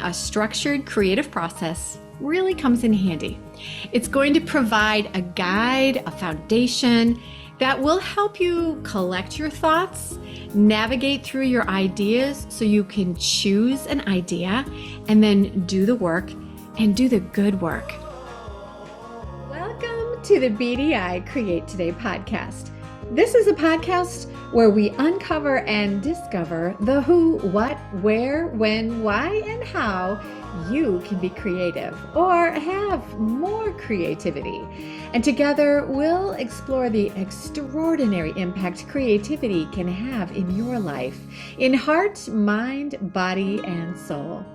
A structured creative process really comes in handy. It's going to provide a guide, a foundation that will help you collect your thoughts, navigate through your ideas so you can choose an idea and then do the work and do the good work. Welcome to the BDI Create Today podcast. This is a podcast where we uncover and discover the who, what, where, when, why, and how you can be creative or have more creativity. And together we'll explore the extraordinary impact creativity can have in your life, in heart, mind, body, and soul.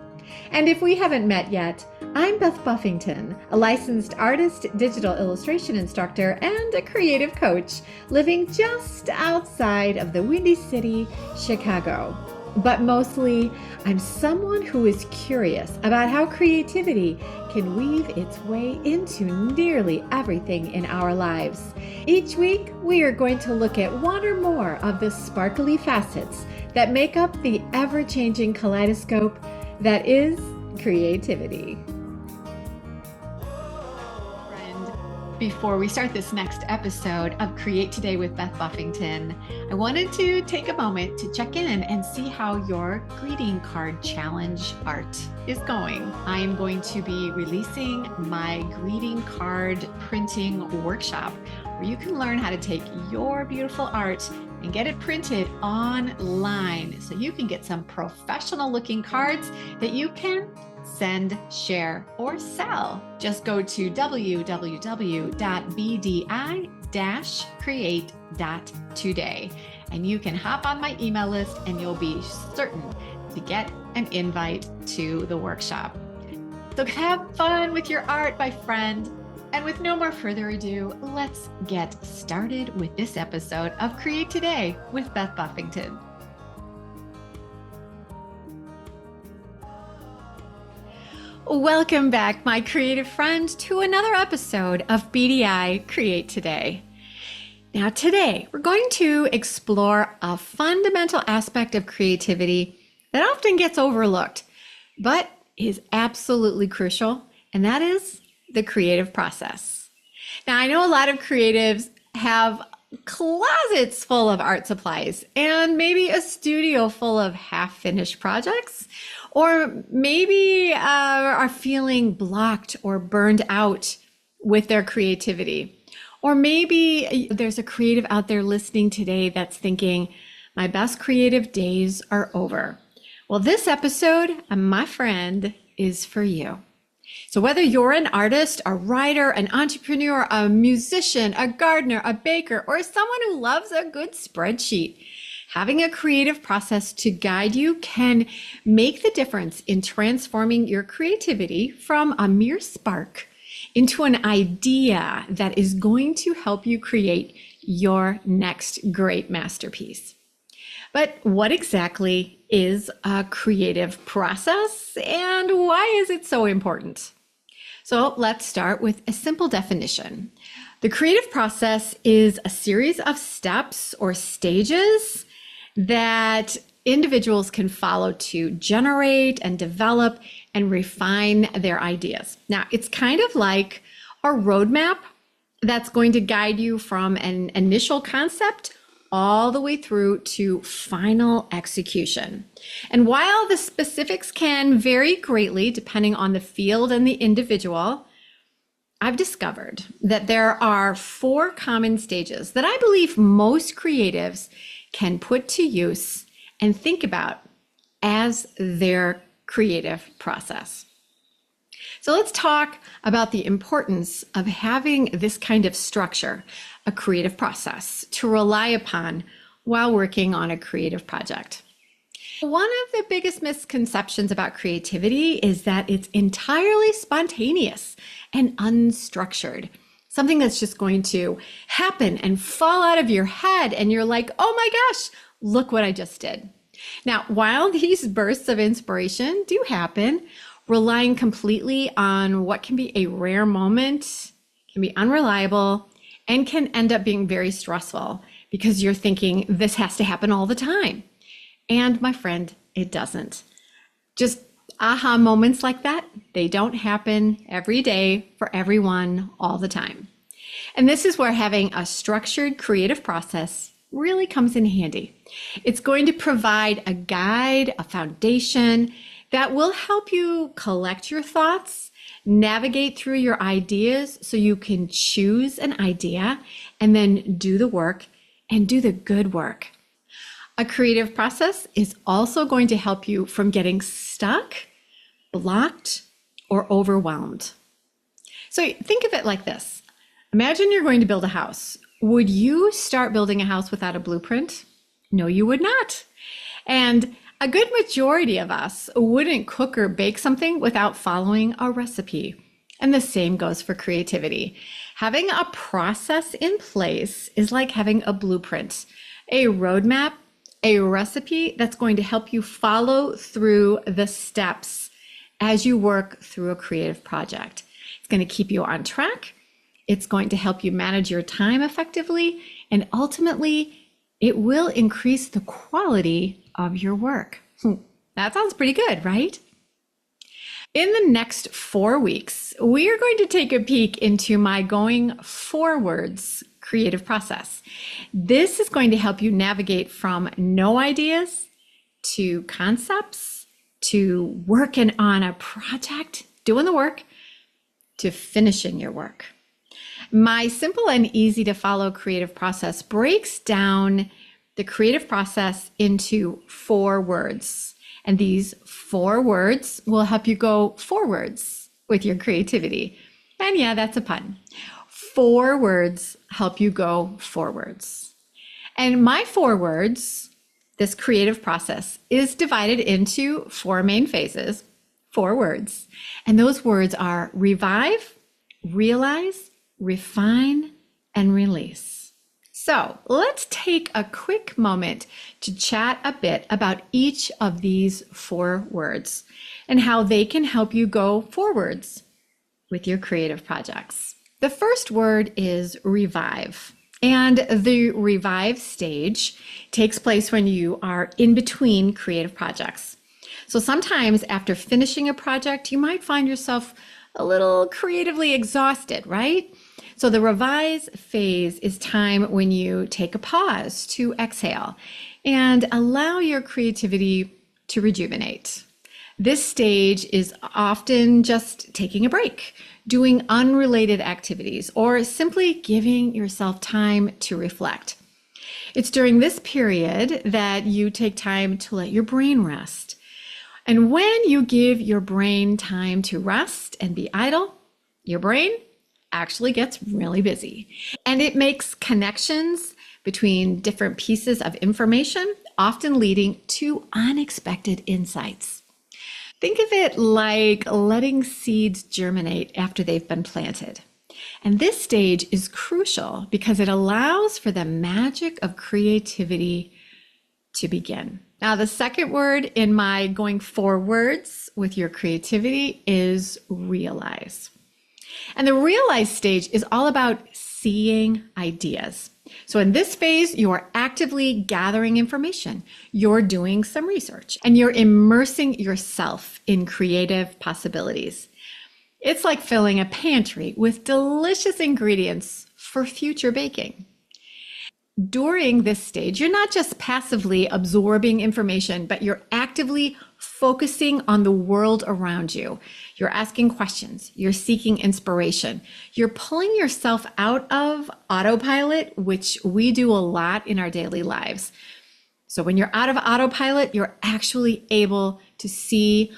And if we haven't met yet, I'm Beth Buffington, a licensed artist, digital illustration instructor, and a creative coach living just outside of the Windy City, Chicago. But mostly, I'm someone who is curious about how creativity can weave its way into nearly everything in our lives. Each week, we are going to look at one or more of the sparkly facets that make up the ever-changing kaleidoscope that is creativity. Before we start this next episode of Create Today with Beth Buffington, I wanted to take a moment to check in and see how your greeting card challenge art is going. I am going to be releasing my greeting card printing workshop where you can learn how to take your beautiful art and get it printed online so you can get some professional looking cards that you can send, share, or sell. Just go to www.bdi-create.today and you can hop on my email list and you'll be certain to get an invite to the workshop. So have fun with your art, my friend. And with no more further ado, let's get started with this episode of Create Today with Beth Buffington. Welcome back, my creative friend, to another episode of BDI Create Today. Now today, we're going to explore a fundamental aspect of creativity that often gets overlooked, but is absolutely crucial, and that is the creative process. Now, I know a lot of creatives have closets full of art supplies and maybe a studio full of half-finished projects, or maybe are feeling blocked or burned out with their creativity. Or maybe there's a creative out there listening today that's thinking, my best creative days are over. Well, this episode, my friend, is for you. So whether you're an artist, a writer, an entrepreneur, a musician, a gardener, a baker, or someone who loves a good spreadsheet, having a creative process to guide you can make the difference in transforming your creativity from a mere spark into an idea that is going to help you create your next great masterpiece. But what exactly is a creative process and why is it so important? So let's start with a simple definition. The creative process is a series of steps or stages that individuals can follow to generate and develop and refine their ideas. Now, it's kind of like a roadmap that's going to guide you from an initial concept all the way through to final execution. And while the specifics can vary greatly depending on the field and the individual, I've discovered that there are 4 common stages that I believe most creatives can put to use and think about as their creative process. So let's talk about the importance of having this kind of structure, a creative process to rely upon while working on a creative project. One of the biggest misconceptions about creativity is that it's entirely spontaneous and unstructured. Something that's just going to happen and fall out of your head and you're like, oh my gosh, look what I just did. Now, while these bursts of inspiration do happen, relying completely on what can be a rare moment can be unreliable and can end up being very stressful because you're thinking this has to happen all the time. And my friend, it doesn't. Just aha moments like that, they don't happen every day for everyone all the time. And this is where having a structured creative process really comes in handy. It's going to provide a guide, a foundation that will help you collect your thoughts, navigate through your ideas so you can choose an idea and then do the work and do the good work. A creative process is also going to help you from getting stuck, blocked, or overwhelmed. So think of it like this. Imagine you're going to build a house. Would you start building a house without a blueprint? No, you would not. And a good majority of us wouldn't cook or bake something without following a recipe. And the same goes for creativity. Having a process in place is like having a blueprint, a roadmap, a recipe that's going to help you follow through the steps as you work through a creative project. It's going to keep you on track. It's going to help you manage your time effectively, and ultimately, it will increase the quality of your work. That sounds pretty good, right? In the next 4 weeks, we are going to take a peek into my going forwards creative process. This is going to help you navigate from no ideas to concepts to working on a project, doing the work, to finishing your work. My simple and easy to follow creative process breaks down the creative process into 4 words. And these 4 words will help you go forwards with your creativity. And yeah, that's a pun. 4 words help you go forwards. And my 4 words, this creative process, is divided into 4 main phases, 4 words. And those words are revive, realize, refine, and release. So let's take a quick moment to chat a bit about each of these 4 words and how they can help you go forwards with your creative projects. The first word is revive. And the revive stage takes place when you are in between creative projects. So sometimes after finishing a project, you might find yourself a little creatively exhausted, right? So the revise phase is time when you take a pause to exhale and allow your creativity to rejuvenate. This stage is often just taking a break, doing unrelated activities, or simply giving yourself time to reflect. It's during this period that you take time to let your brain rest. And when you give your brain time to rest and be idle, your brain actually gets really busy. And it makes connections between different pieces of information, often leading to unexpected insights. Think of it like letting seeds germinate after they've been planted. And this stage is crucial because it allows for the magic of creativity to begin. Now, the second word in my going forwards with your creativity is realize. And the realize stage is all about seeing ideas. So in this phase, you are actively gathering information, you're doing some research, and you're immersing yourself in creative possibilities. It's like filling a pantry with delicious ingredients for future baking. During this stage, you're not just passively absorbing information, but you're actively focusing on the world around you. You're asking questions, you're seeking inspiration, you're pulling yourself out of autopilot, which we do a lot in our daily lives. So when you're out of autopilot, you're actually able to see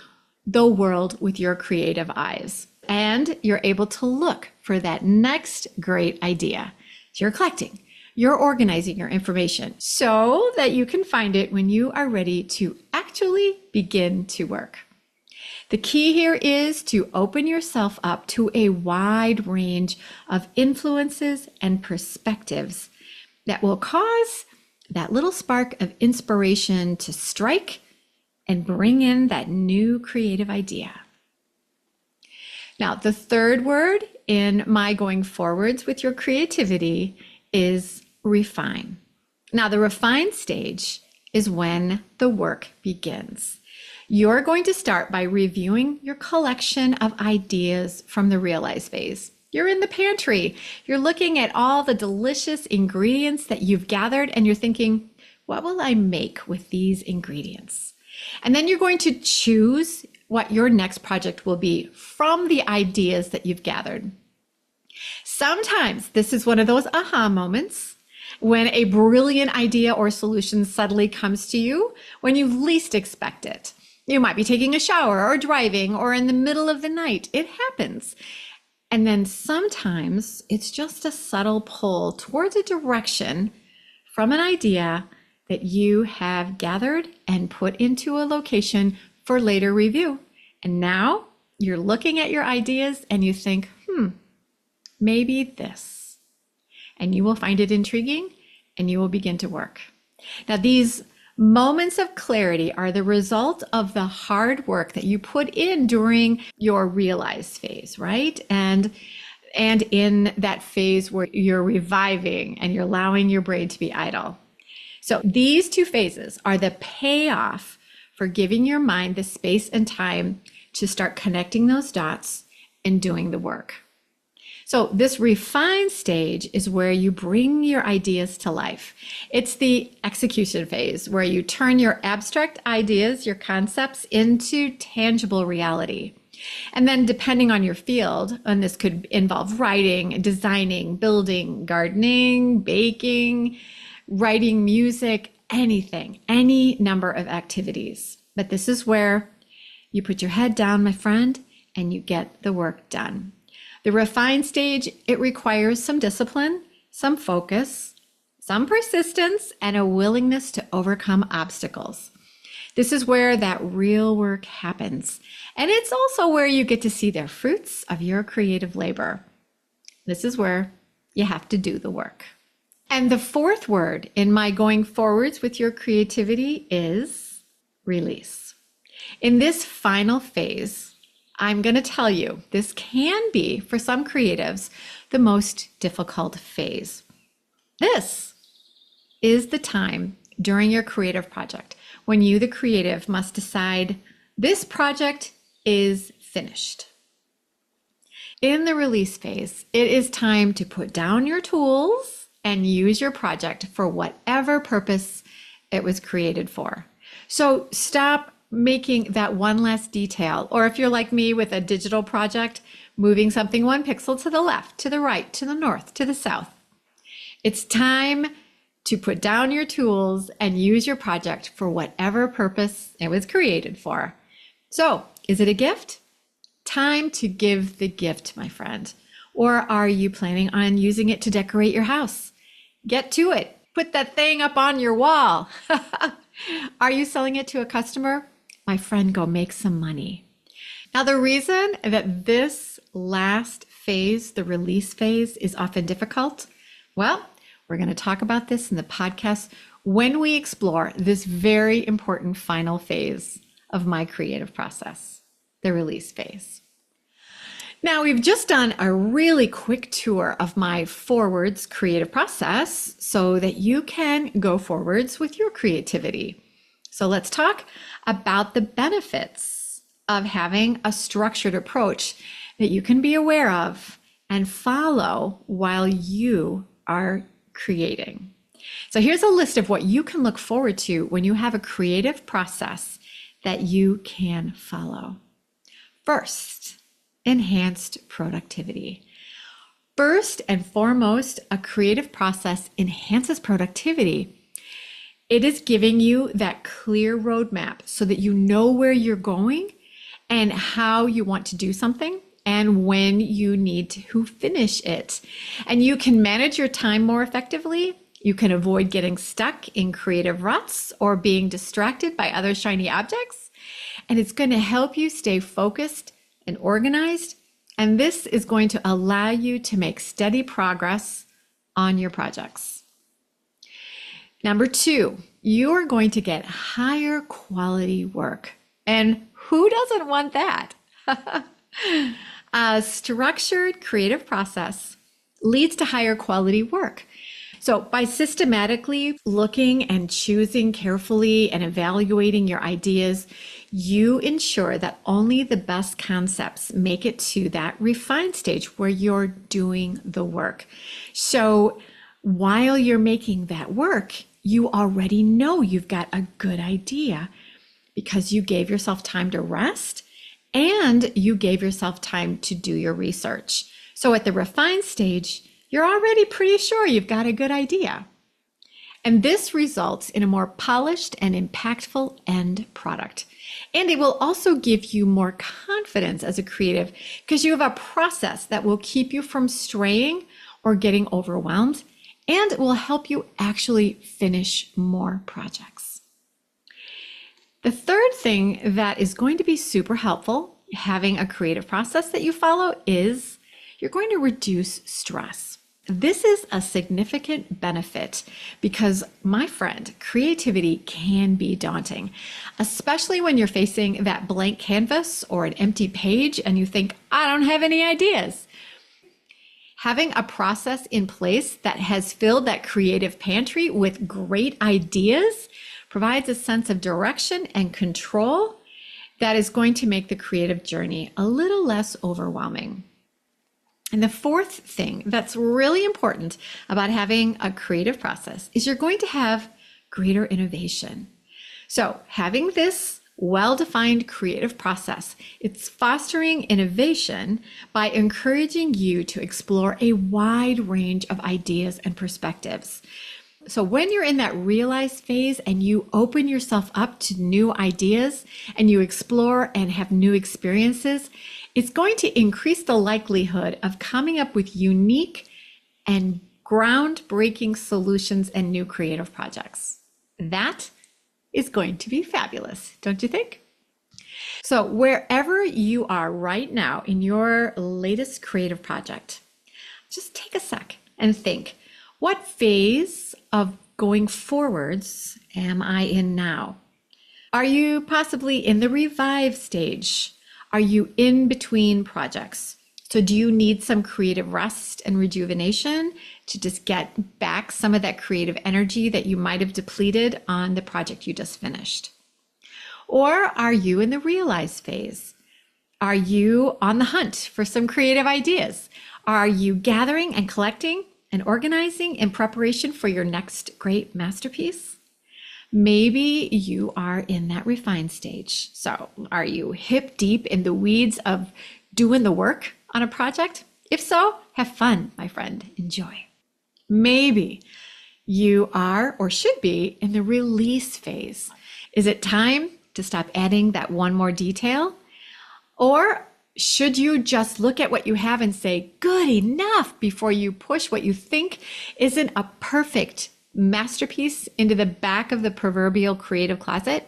the world with your creative eyes, and you're able to look for that next great idea. So you're collecting. You're organizing your information so that you can find it when you are ready to actually begin to work. The key here is to open yourself up to a wide range of influences and perspectives that will cause that little spark of inspiration to strike and bring in that new creative idea. Now, the third word in my going forwards with your creativity is refine. Now, the refine stage is when the work begins. You're going to start by reviewing your collection of ideas from the realize phase. You're in the pantry. You're looking at all the delicious ingredients that you've gathered, and you're thinking, what will I make with these ingredients? And then you're going to choose what your next project will be from the ideas that you've gathered. Sometimes this is one of those aha moments when a brilliant idea or solution suddenly comes to you when you least expect it. You might be taking a shower or driving or in the middle of the night. It happens. And then sometimes it's just a subtle pull towards a direction from an idea that you have gathered and put into a location for later review. And now you're looking at your ideas and you think, maybe this. And you will find it intriguing and you will begin to work. Now, these moments of clarity are the result of the hard work that you put in during your realize phase, right? And in that phase where you're reviving and you're allowing your brain to be idle. So these two phases are the payoff for giving your mind the space and time to start connecting those dots and doing the work. So this refine stage is where you bring your ideas to life. It's the execution phase where you turn your abstract ideas, your concepts into tangible reality. And then depending on your field, and this could involve writing, designing, building, gardening, baking, writing music, anything, any number of activities. But this is where you put your head down, my friend, and you get the work done. The refine stage, it requires some discipline, some focus, some persistence, and a willingness to overcome obstacles. This is where that real work happens. And it's also where you get to see the fruits of your creative labor. This is where you have to do the work. And the fourth word in my going forwards with your creativity is release. In this final phase, I'm going to tell you, this can be, for some creatives, the most difficult phase. This is the time during your creative project when you, the creative, must decide this project is finished. In the release phase, it is time to put down your tools and use your project for whatever purpose it was created for. So stop making that one less detail, or if you're like me with a digital project, moving something one pixel to the left, to the right, to the north, to the south. It's time to put down your tools and use your project for whatever purpose it was created for. So, is it a gift? Time to give the gift, my friend. Or are you planning on using it to decorate your house? Get to it. Put that thing up on your wall. Are you selling it to a customer? My friend, go make some money. Now, the reason that this last phase, the release phase, is often difficult, well, we're going to talk about this in the podcast when we explore this very important final phase of my creative process, the release phase. Now, we've just done a really quick tour of my forwards creative process so that you can go forwards with your creativity. So let's talk about the benefits of having a structured approach that you can be aware of and follow while you are creating. So here's a list of what you can look forward to when you have a creative process that you can follow. First, enhanced productivity. First and foremost, a creative process enhances productivity. It is giving you that clear roadmap so that you know where you're going and how you want to do something and when you need to finish it. And you can manage your time more effectively. You can avoid getting stuck in creative ruts or being distracted by other shiny objects. And it's going to help you stay focused and organized. And this is going to allow you to make steady progress on your projects. Number two, you are going to get higher quality work. And who doesn't want that? A structured creative process leads to higher quality work. So by systematically looking and choosing carefully and evaluating your ideas, you ensure that only the best concepts make it to that refined stage where you're doing the work. So while you're making that work, you already know you've got a good idea because you gave yourself time to rest and you gave yourself time to do your research. So at the refined stage, you're already pretty sure you've got a good idea. And this results in a more polished and impactful end product. And it will also give you more confidence as a creative because you have a process that will keep you from straying or getting overwhelmed, and it will help you actually finish more projects. The third thing that is going to be super helpful having a creative process that you follow is you're going to reduce stress. This is a significant benefit because, my friend, creativity can be daunting, especially when you're facing that blank canvas or an empty page and you think, I don't have any ideas. Having a process in place that has filled that creative pantry with great ideas provides a sense of direction and control that is going to make the creative journey a little less overwhelming. And the fourth thing that's really important about having a creative process is you're going to have greater innovation. So having this well-defined creative process, it's fostering innovation by encouraging you to explore a wide range of ideas and perspectives. So when you're in that realize phase and you open yourself up to new ideas and you explore and have new experiences, it's going to increase the likelihood of coming up with unique and groundbreaking solutions and new creative projects. That is going to be fabulous, don't you think? So wherever you are right now in your latest creative project, just take a sec and think, what phase of going forwards am I in now? Are you possibly in the revive stage? Are you in between projects? So do you need some creative rest and rejuvenation to just get back some of that creative energy that you might have depleted on the project you just finished? Or are you in the realize phase? Are you on the hunt for some creative ideas? Are you gathering and collecting and organizing in preparation for your next great masterpiece? Maybe you are in that refined stage. So are you hip deep in the weeds of doing the work on a project? If so, have fun, my friend. Enjoy. Maybe you are or should be in the release phase. Is it time to stop adding that one more detail? Or should you just look at what you have and say, good enough, before you push what you think isn't a perfect masterpiece into the back of the proverbial creative closet?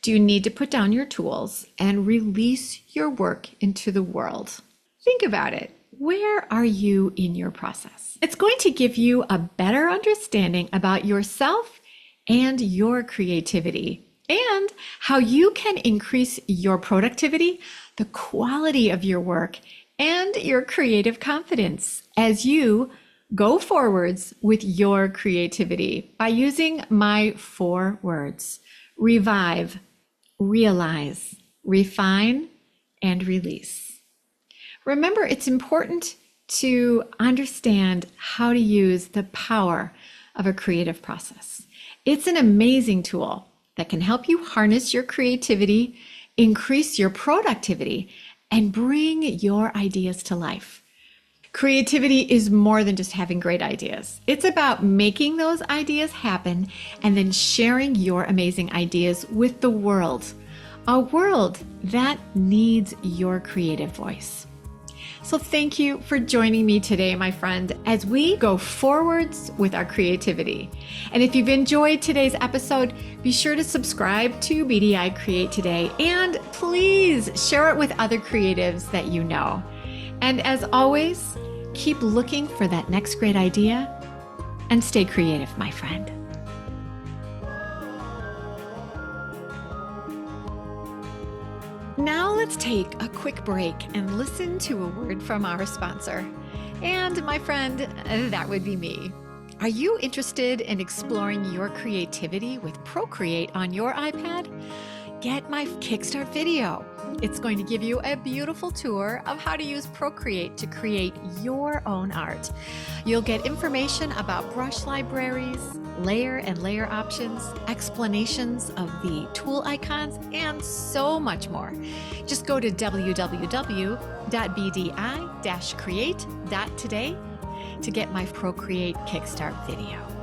Do you need to put down your tools and release your work into the world? Think about it. Where are you in your process? It's going to give you a better understanding about yourself and your creativity and how you can increase your productivity, the quality of your work, and your creative confidence as you go forwards with your creativity by using my 4 words: revive, realize, refine, and release. Remember, it's important to understand how to use the power of a creative process. It's an amazing tool that can help you harness your creativity, increase your productivity, and bring your ideas to life. Creativity is more than just having great ideas. It's about making those ideas happen and then sharing your amazing ideas with the world, a world that needs your creative voice. So thank you for joining me today, my friend, as we go forwards with our creativity. And if you've enjoyed today's episode, be sure to subscribe to BDI Create Today and please share it with other creatives that you know. And as always, keep looking for that next great idea and stay creative, my friend. Now let's take a quick break and listen to a word from our sponsor. And my friend, that would be me. Are you interested in exploring your creativity with Procreate on your iPad? Get my Kickstart video. It's going to give you a beautiful tour of how to use Procreate to create your own art. You'll get information about brush libraries, layer and layer options, explanations of the tool icons, and so much more. Just go to www.bdi-create.today to get my Procreate Kickstart video.